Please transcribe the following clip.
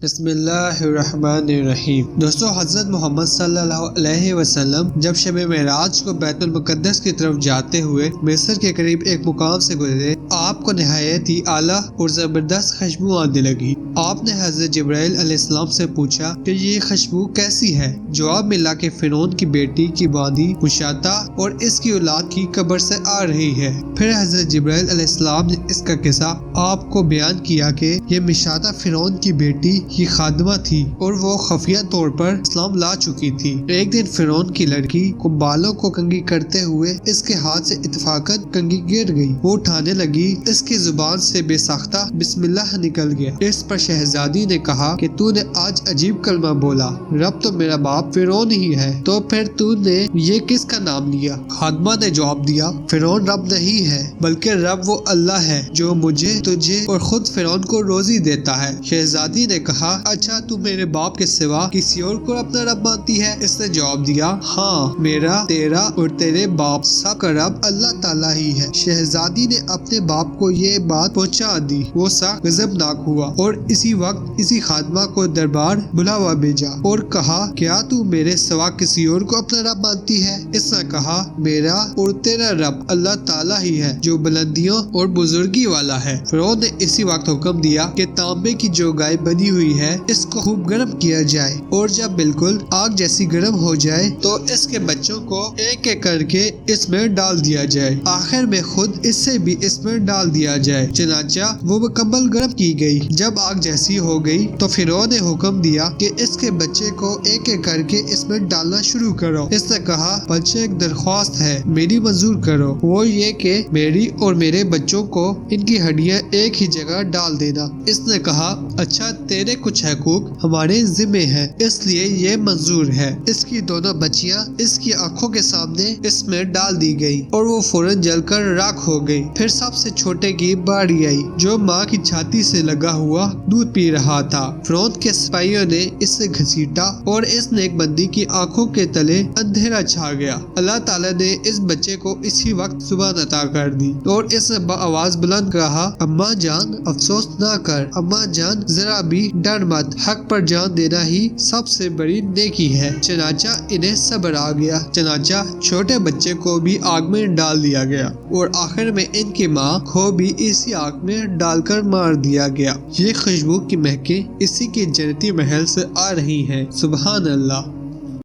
بسم اللہ الرحمن الرحیم۔ دوستو، حضرت محمد صلی اللہ علیہ وسلم جب شب معراج کو بیت المقدس کی طرف جاتے ہوئے مصر کے قریب ایک مقام سے گزرے، آپ کو نہایت ہی اعلیٰ اور زبردست خوشبو آنے لگی۔ آپ نے حضرت جبرائیل علیہ السلام سے پوچھا کہ یہ خوشبو کیسی ہے؟ جواب ملا کہ فرعون کی بیٹی کی باندی مشاطہ اور اس کی اولاد کی قبر سے آ رہی ہے۔ پھر حضرت جبرائیل علیہ السلام نے اس کا قصہ آپ کو بیان کیا کہ یہ مشاطہ فرعون کی بیٹی کی خادمہ تھی اور وہ خفیہ طور پر اسلام لا چکی تھی۔ ایک دن فرعون کی لڑکی کو بالوں کو کنگھی کرتے ہوئے اس کے ہاتھ سے اتفاقاً کنگھی گر گئی۔ وہ اٹھانے لگی، اس کی زبان سے بے ساختہ بسم اللہ نکل گیا۔ اس پر شہزادی نے کہا کہ تو نے آج عجیب کلمہ بولا، رب تو میرا باپ فرعون ہی ہے، تو پھر تو نے یہ کس کا نام لیا؟ خادمہ نے جواب دیا، فرعون رب نہیں ہے بلکہ رب وہ اللہ ہے جو مجھے، تجھے اور خود فرعون کو روزی دیتا ہے۔ شہزادی نے کہا، اچھا تو میرے باپ کے سوا کسی اور کو اپنا رب مانتی ہے؟ اس نے جواب دیا، ہاں، میرا، تیرا اور تیرے باپ سب کا رب اللہ تعالیٰ ہی ہے۔ شہزادی نے اپنے باپ کو یہ بات پہنچا دی۔ وہ سخت غضبناک ہوا اور اسی وقت اسی خادمہ کو دربار بلاوا بھیجا اور کہا، کیا تو میرے سوا کسی اور کو اپنا رب مانتی ہے؟ اس نے کہا، میرا اور تیرا رب اللہ تعالیٰ ہی ہے جو بلندیوں اور بزرگی والا ہے۔ فرعون نے اسی وقت حکم دیا کہ تانبے کی جو گائے بنی ہوئی ہے اس کو خوب گرم کیا جائے، اور جب بالکل آگ جیسی گرم ہو جائے تو اس کے بچوں کو ایک ایک کر کے اس میں ڈال دیا جائے، آخر میں خود اس سے بھی اس میں ڈال دیا جائے۔ چنانچہ وہ مکمل گرم کی گئی۔ جب آگ جیسی ہو گئی تو فرعون نے حکم دیا کہ اس کے بچے کو ایک ایک کر کے اس میں ڈالنا شروع کرو۔ اس نے کہا، بچے ایک درخواست ہے، میری منظور کرو، وہ یہ کہ میری اور میرے بچوں کو ان کی ہڈیاں ایک ہی جگہ ڈال دینا۔ اس نے کہا، اچھا، تیرے کچھ حقوق ہمارے ذمہ ہیں، اس لیے یہ منظور ہے۔ اس کی دونوں بچیاں اس کی آنکھوں کے سامنے اس میں ڈال دی گئی اور وہ فوراً جل کر راکھ ہو گئی۔ پھر سب سے چھوٹے کی باری آئی جو ماں کی چھاتی سے لگا ہوا دودھ پی رہا تھا۔ فرعون کے سپاہیوں نے اس سے گھسیٹا اور اس نیک بندی کی آنکھوں کے تلے اندھیرا چھا گیا۔ اللہ تعالیٰ نے اس بچے کو اسی وقت زبان عطا کر دی اور اس نے بآواز بلند کہا، اماں جان، افسوس نہ کر، اماں جان، ذرا بھی ڈر مت، حق پر جان دینا ہی سب سے بڑی نیکی ہے۔ چنانچہ انہیں صبر آ گیا۔ چنانچہ چھوٹے بچے کو بھی آگ میں ڈال دیا گیا اور آخر میں ان کی ماں کو بھی اسی آگ میں ڈال کر مار دیا گیا۔ یہ خوشبو کی مہکیں اسی کے جنتی محل سے آ رہی ہیں۔ سبحان اللہ۔